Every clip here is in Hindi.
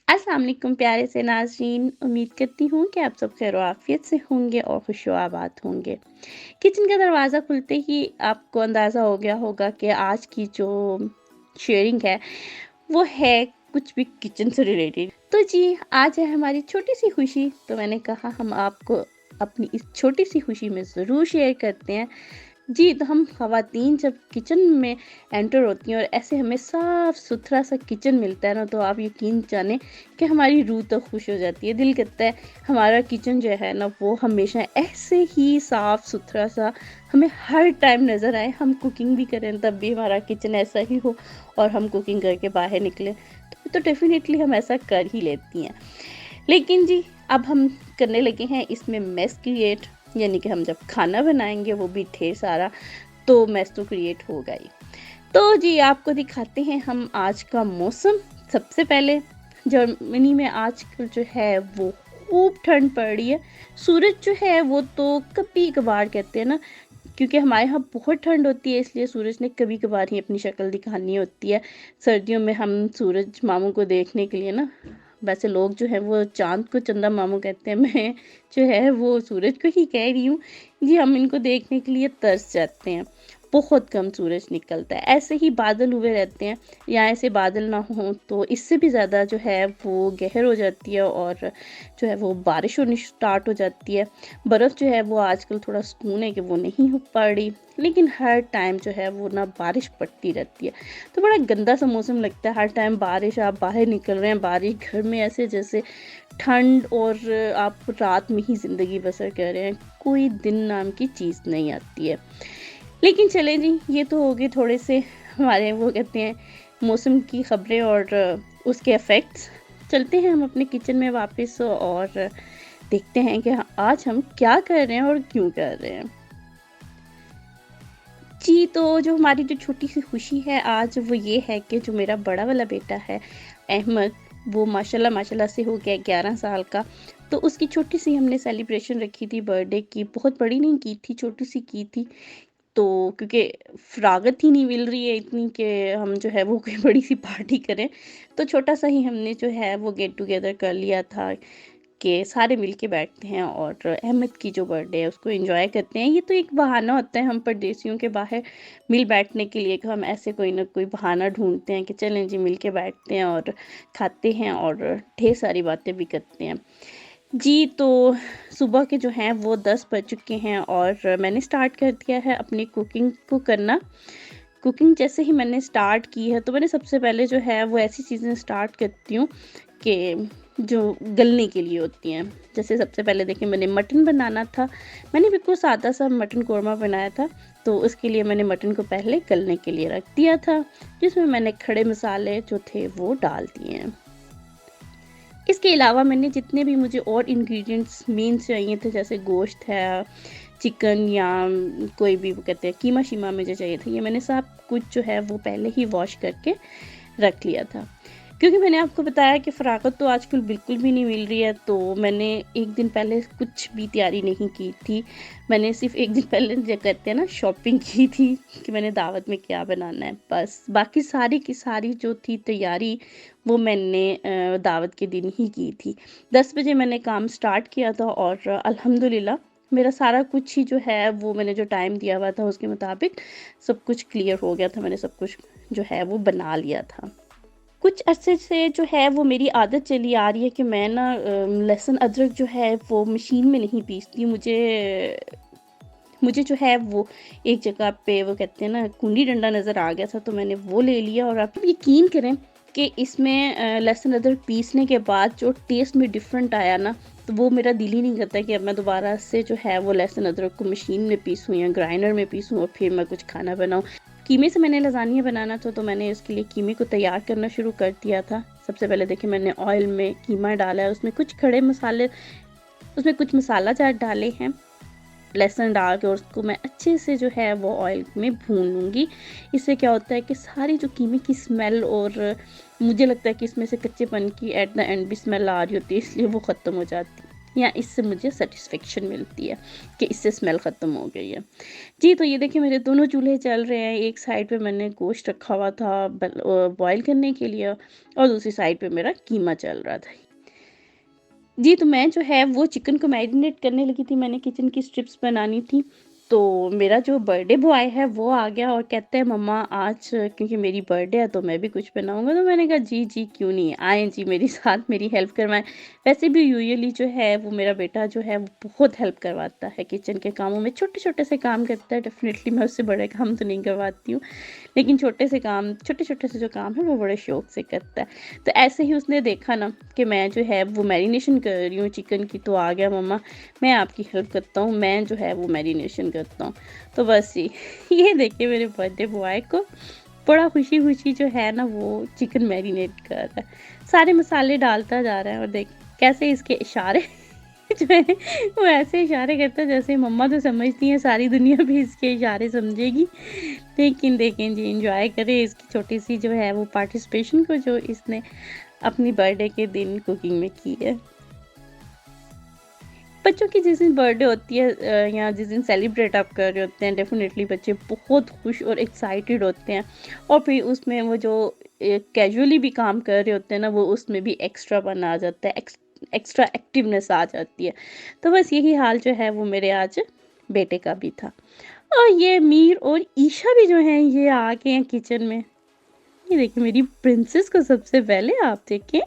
अस्सलाम वालेकुम प्यारे से नाज़रीन, उम्मीद करती हूँ कि आप सब खैर आफियत से होंगे और खुशो-आबाद होंगे। किचन का दरवाज़ा खुलते ही आपको अंदाज़ा हो गया होगा कि आज की जो शेयरिंग है वो है कुछ भी किचन से रिलेटेड। तो जी, आज है हमारी छोटी-सी खुशी, तो मैंने कहा हम आपको अपनी इस छोटी-सी खुशी में ज़रूर शेयर करते हैं। जी, तो हम ख़वातीन जब किचन में एंटर होती हैं और ऐसे हमें साफ़-सुथरा सा किचन मिलता है ना, तो आप यकीन जानें कि हमारी रूह तो खुश हो जाती है। दिल करता है हमारा किचन जो है ना, वो हमेशा ऐसे ही साफ़-सुथरा सा हमें हर टाइम नज़र आए। हम कुकिंग भी करें तब भी हमारा किचन ऐसा ही हो और हम कुकिंग करके बाहर निकलें, तो डेफ़िनेटली हम ऐसा कर ही लेती हैं। लेकिन जी, अब हम करने लगे हैं इसमें मेस क्रिएट, यानी कि हम जब खाना बनाएँगे वो भी ढेर सारा, तो मेस तो क्रिएट होगा ही। तो जी, आपको दिखाते हैं हम आज का मौसम। सबसे पहले जर्मनी में आजकल जो है वो खूब ठंड पड़ रही है। सूरज जो है वो तो कभी-कभार कहते हैं ना, क्योंकि हमारे यहाँ बहुत ठंड होती है इसलिए सूरज ने कभी-कभार ही अपनी शक्ल दिखानी होती है। सर्दियों में हम सूरज मामू को देखने के लिए ना, वैसे लोग जो हैं वो चाँद को चंदा मामू कहते हैं, मैं जो है वो सूरज को ही कह रही हूँ। जी, हम इनको देखने के लिए तरस जाते हैं। बहुत कम सूरज निकलता है, ऐसे ही बादल हुए रहते हैं, या ऐसे बादल ना हों तो इससे भी ज़्यादा जो है वो गहर हो जाती है और जो है वो बारिश होनी स्टार्ट हो जाती है। बर्फ़ जो है वो आजकल थोड़ा सुकून है कि वो नहीं हो पड़ रही, लेकिन हर टाइम जो है वो ना बारिश पड़ती रहती है। तो बड़ा गंदा सा मौसम लगता है, हर टाइम बारिश, आप बाहर निकल रहे हैं बारिश, घर में ऐसे जैसे ठंड, और आप रात में ही ज़िंदगी बसर कर रहे हैं, कोई दिन नाम की चीज़ नहीं आती है। लेकिन चलें जी, ये तो हो गए थोड़े से हमारे वो कहते हैं मौसम की खबरें और उसके इफ़ेक्ट्स। चलते हैं हम अपने किचन में वापस और देखते हैं कि आज हम क्या कर रहे हैं और क्यों कर रहे हैं। जी, तो जो हमारी जो छोटी-सी खुशी है आज वो ये है कि जो मेरा बड़ा वाला बेटा है अहमद, वो माशाल्लाह माशाल्लाह से हो गया 11 साल का। तो उसकी छोटी-सी हमने सेलिब्रेशन रखी थी बर्थडे की, बहुत बड़ी नहीं की थी, छोटी-सी की थी। तो क्योंकि फ़रागत ही नहीं मिल रही है इतनी कि हम जो है वो कोई बड़ी-सी पार्टी करें, तो छोटा-सा ही हमने जो है वो गेट टुगेदर कर लिया था कि सारे मिल के बैठते हैं और अहमद की जो बर्थडे है उसको एंजॉय करते हैं। ये तो एक बहाना होता है हम परदेसियों के बाहर मिल बैठने के लिए, कि हम ऐसे कोई ना कोई बहाना ढूँढते हैं कि चलें जी मिल के बैठते हैं और खाते हैं और ढेर सारी बातें भी करते हैं। जी, तो सुबह के जो हैं वो 10 बज चुके हैं और मैंने स्टार्ट कर दिया है अपनी कुकिंग को करना। कुकिंग जैसे ही मैंने स्टार्ट की है, तो मैंने सबसे पहले जो है वो ऐसी चीज़ें स्टार्ट करती हूँ कि जो गलने के लिए होती हैं। जैसे सबसे पहले देखिए, मैंने मटन बनाना था। मैंने बिल्कुल सादा-सा मटन कोरमा बनाया था, तो उसके लिए मैंने मटन को पहले गलने के लिए रख दिया था, जिसमें मैंने खड़े मसाले जो थे वो डाल दिए हैं। इसके अलावा मैंने जितने भी मुझे और इंग्रेडिएंट्स मेन चाहिए थे, जैसे गोश्त है, चिकन या कोई भी वो कहते हैं कीमा-शीमा मुझे चाहिए था, ये मैंने सब कुछ जो है वो पहले ही वॉश करके रख लिया था। क्योंकि मैंने आपको बताया कि फ़रागत तो आजकल बिल्कुल भी नहीं मिल रही है, तो मैंने 1 दिन पहले कुछ भी तैयारी नहीं की थी। मैंने सिर्फ़ 1 दिन पहले जो कहते हैं ना शॉपिंग की थी कि मैंने दावत में क्या बनाना है, बस। बाकी सारी की सारी जो थी तैयारी वो मैंने दावत के दिन ही की थी। 10 बजे मैंने काम स्टार्ट किया था और अल्हम्दुलिल्लाह मेरा सारा कुछ ही जो है वो मैंने जो टाइम दिया हुआ था उसके मुताबिक सब कुछ क्लियर हो गया था। मैंने सब कुछ जो है वो बना लिया था। कुछ अरसे से जो है वो मेरी आदत चली आ रही है कि मैं ना लहसुन अदरक जो है वो मशीन में नहीं पीसती। मुझे मुझे जो है वो एक जगह पे वो कहते हैं ना कुंडी डंडा नज़र आ गया था, तो मैंने वो ले लिया। और आप यकीन करें कि इसमें लहसुन अदरक पीसने के बाद जो टेस्ट में डिफ़रेंट आया ना, तो वो मेरा दिल ही नहीं करता कि अब मैं दोबारा से जो है वो लहसुन अदरक को मशीन में पीसूँ या ग्राइंडर में पीसूँ और फिर मैं कुछ खाना बनाऊँ। कीमे से मैंने लज़ानिया बनाना था, तो मैंने इसके लिए कीमे को तैयार करना शुरू कर दिया था। सबसे पहले देखिए, मैंने ऑयल में कीमा डाला है, उसमें कुछ खड़े मसाले, उसमें कुछ मसाला जार डाले हैं। लहसुन डाल के और उसको मैं अच्छे से जो है वो ऑयल में भून लूँगी। इससे क्या होता है कि सारी जो कीमे की स्मेल, और मुझे लगता है कि इसमें से कच्चेपन की एट द एंड भी स्मेल आ रही होती है, इसलिए वो ख़त्म हो जाती है। या इससे मुझे सेटिस्फेक्शन मिलती है कि इससे स्मेल ख़त्म हो गई है। जी, तो ये देखिए मेरे दोनों चूल्हे चल रहे हैं। एक साइड पे मैंने गोश्त रखा हुआ था बॉयल करने के लिए और दूसरी साइड पे मेरा कीमा चल रहा था। जी, तो मैं जो है वो चिकन को मैरिनेट करने लगी थी, मैंने किचन की स्ट्रिप्स बनानी थी। तो मेरा जो बर्थडे बॉय है वो आ गया और कहता है मम्मा आज क्योंकि मेरी बर्थडे है तो मैं भी कुछ बनाऊँगा। तो मैंने कहा जी, जी क्यों नहीं, आएँ जी मेरे साथ मेरी हेल्प करवाएँ। वैसे भी यूजुअली जो है वो मेरा बेटा जो है वो बहुत हेल्प करवाता है किचन के कामों में, छोटे-छोटे से काम करता है। डेफ़िनेटली मैं उससे बड़े काम तो नहीं करवाती हूँ, लेकिन छोटे-छोटे से जो काम है वो बड़े शौक से करता है। तो ऐसे ही उसने देखा ना कि मैं जो है वो मैरिनेशन कर रही हूँ चिकन की, तो आ गया मम्मा मैं आपकी हेल्प करता हूँ, मैं जो है वो मैरिनेशन करता हूँ। तो बस जी ये देखिए मेरे बर्थडे बॉय को बड़ा खुशी-खुशी जो है ना वो चिकन मैरिनेट कर रहा है। सारे मसाले डालता जा रहा है और देखिए कैसे इसके इशारे जो है वो ऐसे इशारे करता है जैसे मम्मा तो समझती हैं सारी दुनिया भी इसके इशारे समझेगी। लेकिन देखें जी एन्जॉय करें इसकी छोटी-सी जो है वो पार्टिसिपेशन को जो इसने अपनी बर्थडे के दिन कुकिंग में की है। बच्चों की जिस दिन बर्थडे होती है या जिस दिन सेलिब्रेट आप कर रहे होते हैं डेफ़िनेटली बच्चे बहुत खुश और एक्साइटेड होते हैं और फिर उसमें वो जो कैजुअली भी काम कर रहे होते हैं ना वो उसमें भी एक्स्ट्रापन आ जाता है, एक्स्ट्रा एक्टिवनेस आ जाती है। तो बस यही हाल जो है वो मेरे आज बेटे का भी था। और ये मीर और ईशा भी जो हैं ये आ गए हैं किचन में। ये देखिए मेरी प्रिंसेस को सबसे पहले आप देखें।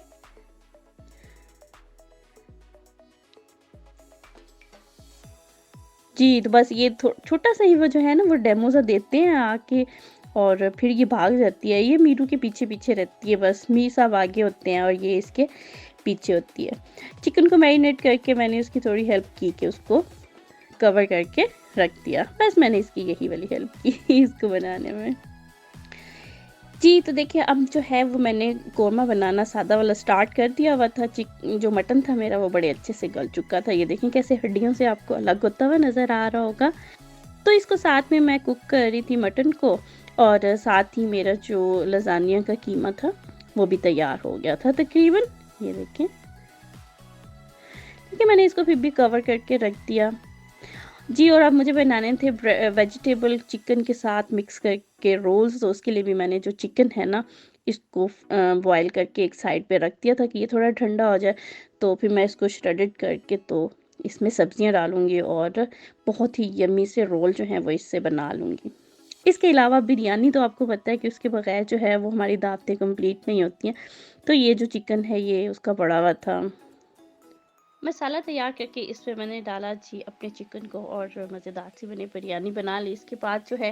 जी, तो बस ये छोटा-सा ही वो जो है ना वो डेमो सा देते हैं आके और फिर ये भाग जाती है। ये मीरू के पीछे-पीछे रहती है बस, मीर साहब आगे होते हैं और ये इसके पीछे होती है। चिकन को मैरिनेट करके मैंने उसकी थोड़ी हेल्प की कि उसको कवर करके रख दिया। बस मैंने इसकी यही वाली हेल्प की इसको बनाने में। जी, तो देखिए अब जो है वो मैंने कोरमा बनाना सादा वाला स्टार्ट कर दिया हुआ था। जो मटन था मेरा वो बड़े अच्छे से गल चुका था। ये देखें कैसे हड्डियों से आपको अलग होता हुआ नज़र आ रहा होगा। तो इसको साथ में मैं कुक कर रही थी मटन को और साथ ही मेरा जो लज़ानिया का कीमा था वो भी तैयार हो गया था तकरीबन। ये देखें। देखिए मैंने इसको फिर भी कवर करके रख दिया। जी और अब मुझे बनाने थे वेजिटेबल चिकन के साथ मिक्स करके रोल्स, तो उसके लिए भी मैंने जो चिकन है ना इसको बॉयल करके एक साइड पे रख दिया था कि ये थोड़ा ठंडा हो जाए। तो फिर मैं इसको श्रेडेड करके तो इसमें सब्जियां डालूंगी और बहुत ही यम्मी से रोल जो हैं वो इससे बना लूँगी। इसके अलावा बिरयानी तो आपको पता है कि उसके बगैर जो है वो हमारी दावतें कंप्लीट नहीं होती हैं। तो ये जो चिकन है ये उसका पड़ा हुआ था। मसाला तैयार करके इसमें मैंने डाला जी अपने चिकन को और मज़ेदार सी मैंने बिरयानी बना ली। इसके बाद जो है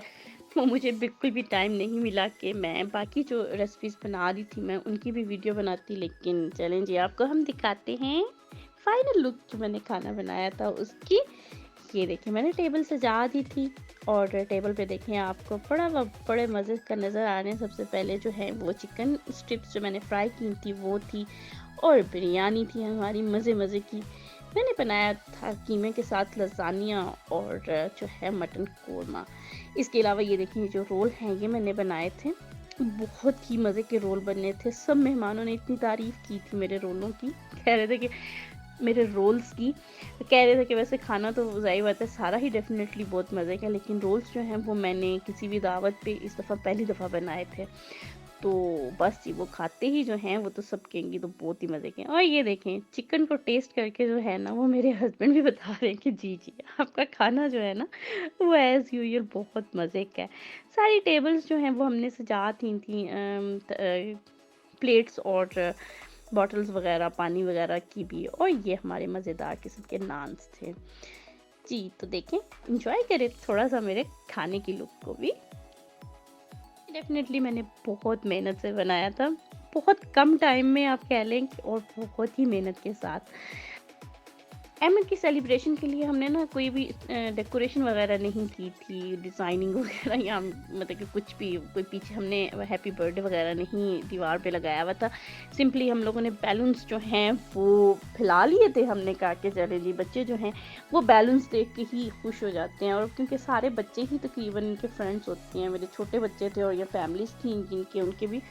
वो मुझे बिल्कुल भी टाइम नहीं मिला कि मैं बाकी जो रेसिपीज़ बना रही थी मैं उनकी भी वीडियो बनाती, लेकिन चलें जी आपको हम दिखाते हैं फाइनल लुक जो मैंने खाना बनाया था उसकी। ये देखिए मैंने टेबल सजा दी थी और टेबल पे देखें आपको बड़े मज़े का नज़र आ रहे हैं। सबसे पहले जो है वो चिकन स्ट्रिप्स जो मैंने फ्राई की थी वो थी और बिरयानी थी हमारी मज़े की। मैंने बनाया था कीमे के साथ लज़ानिया और जो है मटन कोरमा। इसके अलावा ये देखिए जो रोल हैं ये मैंने बनाए थे, बहुत ही मज़े के रोल बने थे। सब मेहमानों ने इतनी तारीफ़ की थी मेरे रोलों की, कह रहे थे कि मेरे रोल्स की, कह रहे थे कि वैसे खाना तो ज़ाहिर बात है सारा ही डेफ़िनेटली बहुत मज़े का, लेकिन रोल्स जो हैं वो मैंने किसी भी दावत पे इस दफ़ा पहली दफ़ा बनाए थे। तो बस जी वो खाते ही जो हैं वो तो सब कहेंगी तो बहुत ही मज़े के हैं। और ये देखें चिकन को टेस्ट करके जो है ना वो मेरे हस्बैंड भी बता रहे हैं कि जी जी आपका खाना जो है ना वो एज़ यूजुअल बहुत मज़े का है। सारी टेबल्स जो हैं वो हमने सजा थी प्लेट्स और बॉटल्स वगैरह पानी वगैरह की भी, और ये हमारे मज़ेदार किस्म के नान्स थे। जी तो देखें इंजॉय करें थोड़ा सा मेरे खाने की लुक को भी। डेफ़िनेटली मैंने बहुत मेहनत से बनाया था, बहुत कम टाइम में आप कह लें और बहुत ही मेहनत के साथ। अहमद की सेलिब्रेशन के लिए हमने ना कोई भी डेकोरेशन वगैरह नहीं की थी, डिज़ाइनिंग वगैरह या मतलब कि कुछ भी कोई पीछे हमने हैप्पी बर्थडे वगैरह नहीं दीवार पे लगाया हुआ था। सिंपली हम लोगों ने बैलून्स जो हैं वो फैला लिए थे। हमने कहा कि चले जी बच्चे जो हैं वो बैलून्स देख के ही खुश हो जाते हैं, और क्योंकि सारे बच्चे ही तकरीबन इनके फ्रेंड्स होते हैं, मेरे छोटे बच्चे थे और ये फैमिलीज़ थी जिनके उनके भी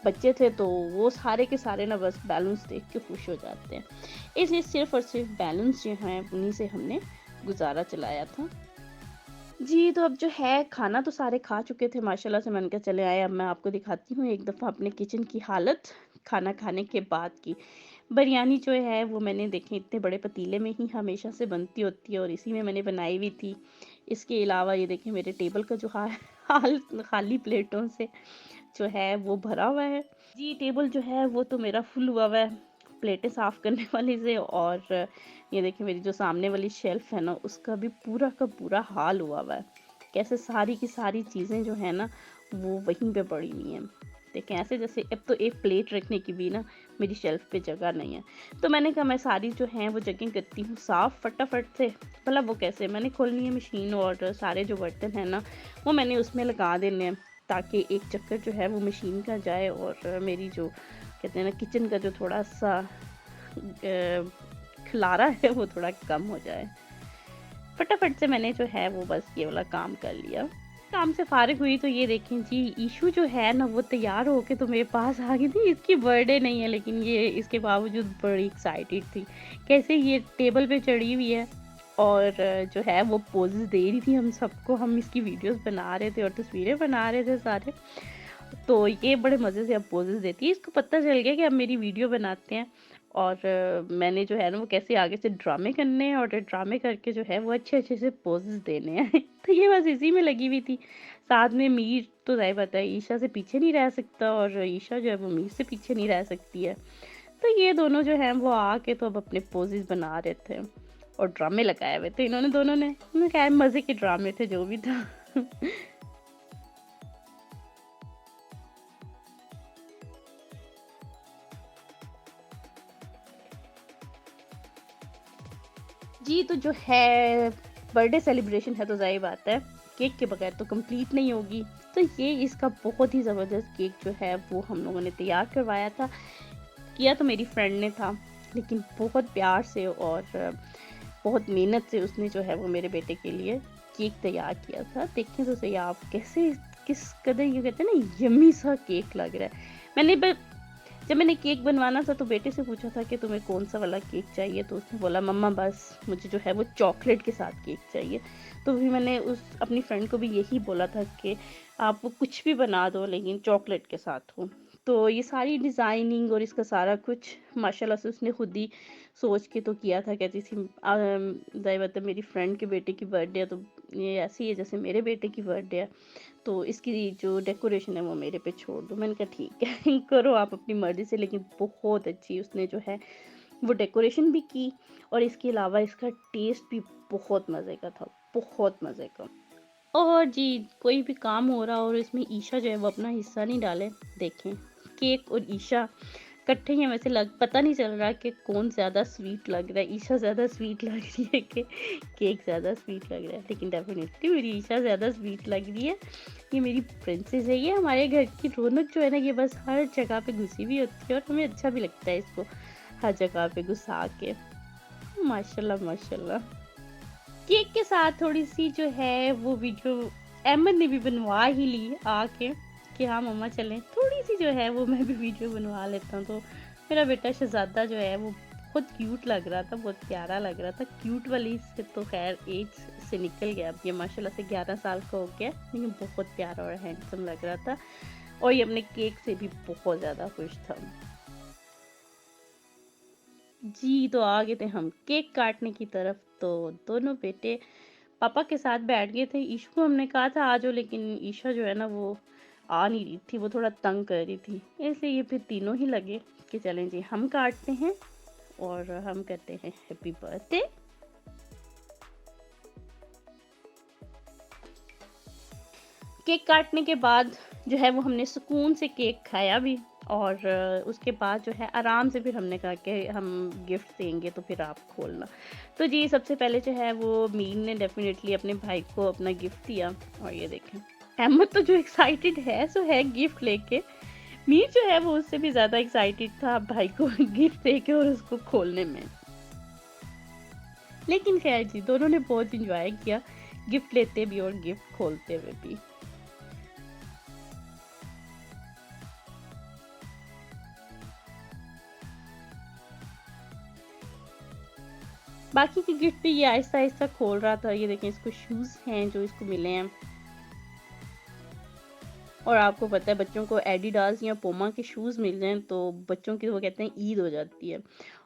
बच्चे थे तो वो सारे के सारे ना बस बैलून्स देख के खुश हो जाते हैं। इसलिए सिर्फ़ और सिर्फ़ बैलून्स जो हैं उन्हीं से हमने गुज़ारा चलाया था। जी, तो अब जो है खाना तो सारे खा चुके थे माशाल्लाह से, मैंने कहा चले आए अब मैं आपको दिखाती हूँ एक दफ़ा अपने किचन की हालत खाना खाने के बाद की। बिरयानी जो है वो मैंने देखें इतने बड़े पतीले में ही हमेशा से बनती होती है और इसी में मैंने बनाई हुई थी। इसके अलावा ये देखें मेरे टेबल का जो हाल खाली प्लेटों से जो है वो भरा हुआ है। जी, टेबल जो है वो तो मेरा फुल हुआ हुआ है प्लेटें साफ़ करने वाले से, और ये देखिए मेरी जो सामने वाली शेल्फ़ है ना उसका भी पूरा का पूरा हाल हुआ हुआ है। कैसे सारी की सारी चीज़ें जो है ना वो वहीं पे पड़ी हुई हैं। देखें ऐसे जैसे अब तो एक प्लेट रखने की भी ना मेरी शेल्फ़ पे जगह नहीं है। तो मैंने कहा मैं सारी जो हैं वो जगह करती हूँ साफ़ फटाफट से। भला वो कैसे, मैंने खोलनी है मशीन और सारे जो बर्तन हैं ना वो मैंने उसमें लगा देने हैं, ताकि एक चक्कर जो है वो मशीन का जाए और मेरी जो कहते हैं ना किचन का जो थोड़ा-सा खलारा है वो थोड़ा कम हो जाए। फटाफट से मैंने जो है वो बस ये वाला काम कर लिया। काम से फ़ारिग हुई तो ये देखें जी, ईशू जो है ना वो तैयार होके तो मेरे पास आ गई थी। इसकी बर्थडे नहीं है लेकिन ये इसके बावजूद बड़ी एक्साइटेड थी। कैसे ये टेबल पे चढ़ी हुई है और जो है वो पोज़ेज़ दे रही थी हम सबको। हम इसकी वीडियोज़ बना रहे थे और तस्वीरें बना रहे थे सारे। तो ये बड़े मज़े से अब पोज़ेज़ देती है। इसको पता चल गया कि अब मेरी वीडियो बनाते हैं और मैंने जो है ना वो कैसे आगे से ड्रामे करने हैं और ड्रामे करके जो है वो अच्छे-अच्छे से पोज़ेज़ देने हैं। तो ये बस इसी में लगी हुई थी। साथ में मीर तो ज़ाहिर बात है ईशा से पीछे नहीं रह सकता और ईशा जो है वो मीर से पीछे नहीं रह सकती है। तो ये दोनों जो हैं वो आके तो अब अपने पोज़ेज़ बना रहे थे और ड्रामे लगाए हुए थे इन्होंने दोनों ने। मैंने कहा मज़े के ड्रामे थे जो भी था। जी, तो जो है बर्थडे सेलिब्रेशन है तो ज़ाहिर बात है केक के बगैर तो कंप्लीट नहीं होगी। तो ये इसका बहुत ही ज़बरदस्त केक जो है वो हम लोगों ने तैयार करवाया था। किया तो मेरी फ्रेंड ने था, लेकिन बहुत प्यार से और बहुत मेहनत से उसने जो है वो मेरे बेटे के लिए केक तैयार किया था। देखें तो सही आप कैसे किस कदर ये कहते हैं ना यम्मी सा केक लग रहा है। मैंने ब जब मैंने केक बनवाना था तो बेटे से पूछा था कि तुम्हें कौन-सा वाला केक चाहिए? तो उसने बोला मम्मा बस मुझे जो है वो चॉकलेट के साथ केक चाहिए। तो फिर मैंने उस अपनी फ्रेंड को भी यही बोला था कि आप कुछ भी बना दो लेकिन चॉकलेट के साथ हो। तो ये सारी डिज़ाइनिंग और इसका सारा कुछ माशाल्लाह से उसने खुद ही सोच के तो किया था। कहती थी ज़ाहिर बात है मेरी फ्रेंड के बेटे की बर्थडे है तो ये ऐसी है जैसे मेरे बेटे की बर्थडे है। तो इसकी जो डेकोरेशन है वो मेरे पे छोड़ दो। मैंने कहा ठीक है करो आप अपनी मर्ज़ी से, लेकिन बहुत अच्छी उसने जो है वो डेकोरेशन भी की और इसके अलावा इसका टेस्ट भी बहुत मज़े का था, बहुत मज़े का। और जी, कोई भी काम हो रहा हो और इसमें ईशा जो है वो अपना हिस्सा नहीं डाले, देखें केक और ईशा इकट्ठे ही हैं, वैसे लग पता नहीं चल रहा कि कौन ज़्यादा स्वीट लग रहा है, ईशा ज़्यादा स्वीट लग रही है कि केक ज़्यादा स्वीट लग रहा है, लेकिन डेफ़िनेटली मेरी ईशा ज़्यादा स्वीट लग रही है। ये मेरी प्रिंसेस है, ये हमारे घर की रौनक जो है ना, ये बस हर जगह पे घुसी हुई होती है और हमें अच्छा भी लगता है इसको हर जगह पे घुसा के। माशाल्लाह, माशाल्लाह। केक के साथ थोड़ी-सी जो है वो वीडियो अहमद ने भी बनवा ही ली आके कि हाँ मम्मा चलें, थोड़ी-सी जो है वो मैं भी वीडियो बनवा लेता हूँ। तो मेरा बेटा शहज़ादा जो है वो बहुत क्यूट लग रहा था, बहुत प्यारा लग रहा था। क्यूट वाली से तो ख़ैर एज से निकल गया, अब ये माशाल्लाह से 11 साल का हो गया, लेकिन बहुत प्यारा और हैंडसम लग रहा था और ये अपने केक से भी बहुत ज़्यादा खुश था। जी, तो आ गए थे हम केक काटने की तरफ, तो दोनों बेटे पापा के साथ बैठ गए थे। ईशु को हमने कहा था आ जाओ, लेकिन ईशा जो है ना वो आ नहीं रही थी, वो थोड़ा तंग कर रही थी। इसलिए ये फिर तीनों ही लगे कि चलें जी हम काटते हैं और हम कहते हैं हैप्पी बर्थडे। केक काटने के बाद जो है वो हमने सुकून से केक खाया भी और उसके बाद जो है आराम से फिर हमने कहा कि हम गिफ्ट देंगे तो फिर आप खोलना। तो जी सबसे पहले जो है वो मीन ने डेफ़िनेटली अपने भाई को अपना गिफ्ट दिया और ये देखें अहमद तो जो एक्साइटेड है सो है गिफ्ट लेके। मीर जो है वो उससे भी ज़्यादा एक्साइटेड था भाई को गिफ्ट देके और उसको खोलने में। लेकिन ख़ैर जी दोनों ने बहुत एन्जॉय किया, गिफ्ट लेते भी और गिफ्ट खोलते हुए भी। बाकी के गिफ्ट भी ये आहिस्ता-आहिस्ता खोल रहा था। ये देखें, इसको शूज़ हैं जो इसको मिले हैं। और आपको पता है बच्चों को एडिडास या पूमा के शूज़ मिल जाएँ तो बच्चों की वो कहते हैं ईद हो जाती है।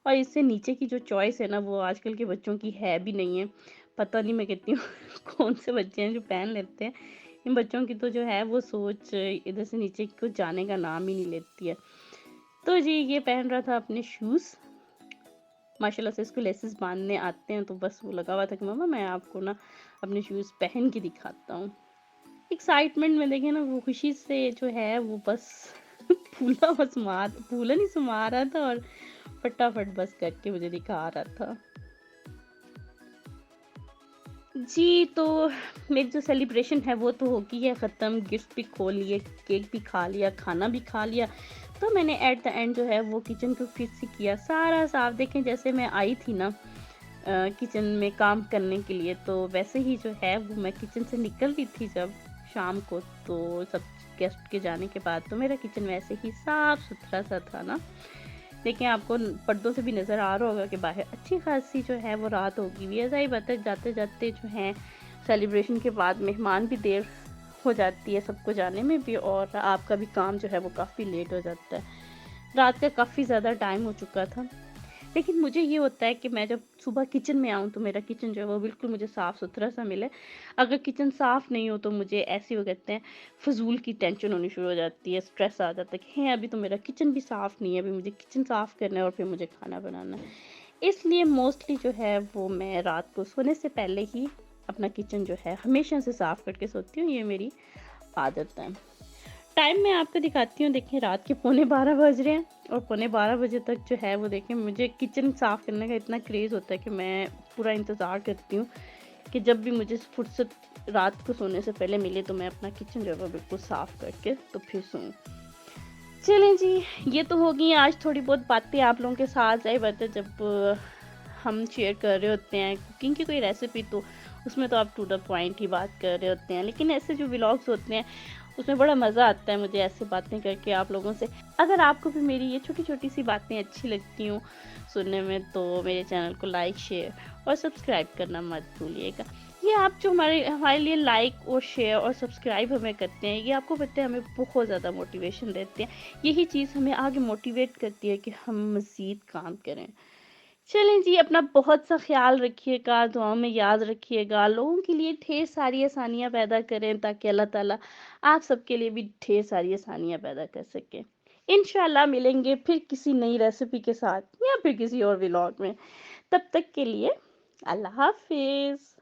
और इससे नीचे की जो चॉइस है ना वो आजकल के बच्चों की है भी नहीं है। पता नहीं, मैं कहती हूँ कौन से बच्चे हैं जो पहन लेते हैं। इन बच्चों की तो जो है वो सोच इधर से नीचे को जाने का नाम ही नहीं लेती है। तो जी ये पहन रहा था अपने शूज़। माशाल्लाह से इसको लेसेस बाँधने आते हैं, तो बस वो लगा हुआ था कि मम्मा मैं आपको ना अपने शूज़ पहन के दिखाता हूँ। एक्साइटमेंट में देखिए ना, वो खुशी से जो है वो बस फूला नहीं समा रहा था और फटाफट बस करके मुझे दिखा रहा था। जी, तो मेरी जो सेलिब्रेशन है वो तो हो गई है ख़त्म, गिफ्ट भी खोल लिए, केक भी खा लिया, खाना भी खा लिया। तो मैंने एट द एंड जो है वो किचन को फिर से किया सारा साफ। देखें, जैसे मैं आई थी ना किचन में काम करने के लिए, तो वैसे ही जो है वो मैं किचन से निकल रही थी जब शाम को, तो सब गेस्ट के जाने के बाद तो मेरा किचन वैसे ही साफ-सुथरा सा था ना। देखिए, आपको पर्दों से भी नज़र आ रहा होगा कि बाहर अच्छी खासी जो है वो रात हो गई हुई है। ज़ाहिर बात है जाते-जाते जो है सेलिब्रेशन के बाद मेहमान भी देर हो जाती है सबको जाने में भी, और आपका भी काम जो है वो काफ़ी लेट हो जाता है। रात का काफ़ी ज़्यादा टाइम हो चुका था। लेकिन मुझे ये होता है कि मैं जब सुबह किचन में आऊँ तो मेरा किचन जो है वो बिल्कुल मुझे साफ़-सुथरा सा मिले। अगर किचन साफ़ नहीं हो तो मुझे ऐसी वो कहते हैं फ़िज़ूल की टेंशन होनी शुरू हो जाती है, स्ट्रेस आ जाता है कि हैं अभी तो मेरा किचन भी साफ़ नहीं है, अभी मुझे किचन साफ़ करना है और फिर मुझे खाना बनाना है। इसलिए मोस्टली जो है वो मैं रात को सोने से पहले ही अपना किचन जो है हमेशा से साफ़ करके सोती हूँ, ये मेरी आदत है। टाइम मैं आपको दिखाती हूँ, देखिए रात के पौने 12 बज रहे हैं और पौने 12 बजे तक जो है वो देखिए मुझे किचन साफ़ करने का इतना क्रेज़ होता है कि मैं पूरा इंतज़ार करती हूँ कि जब भी मुझे फुर्सत रात को सोने से पहले मिले तो मैं अपना किचन जो है वो बिल्कुल साफ़ करके तो फिर सोऊँ। चलें जी, ये तो हो गई आज थोड़ी बहुत बातें आप लोगों के साथ। ज़ाहिर बात है जब हम शेयर कर रहे होते हैं कुकिंग की कोई रेसिपी, तो उसमें तो आप टू द पॉइंट ही बात कर रहे होते हैं। लेकिन ऐसे जो व्लॉग्स होते हैं उसमें बड़ा मज़ा आता है मुझे ऐसे बातें करके आप लोगों से। अगर आपको भी मेरी ये छोटी-छोटी सी बातें अच्छी लगती हों सुनने में, तो मेरे चैनल को लाइक, शेयर और सब्सक्राइब करना मत भूलिएगा। ये आप जो हमारे हमारे लिए लाइक और शेयर और सब्सक्राइब हमें करते हैं, ये आपको पता है हमें बहुत ज़्यादा मोटिवेशन देते हैं। यही चीज़ हमें आगे मोटिवेट करती है कि हम मज़ीद काम करें। चलें जी, अपना बहुत सा ख़्याल रखिएगा, दुआओं में याद रखिएगा, लोगों के लिए ढेर सारी आसानियाँ पैदा करें ताकि अल्लाह ताला आप सबके लिए भी ढेर सारी आसानियाँ पैदा कर सकें। इंशाल्लाह मिलेंगे फिर किसी नई रेसिपी के साथ या फिर किसी और व्लॉग में। तब तक के लिए अल्लाह हाफ़िज़।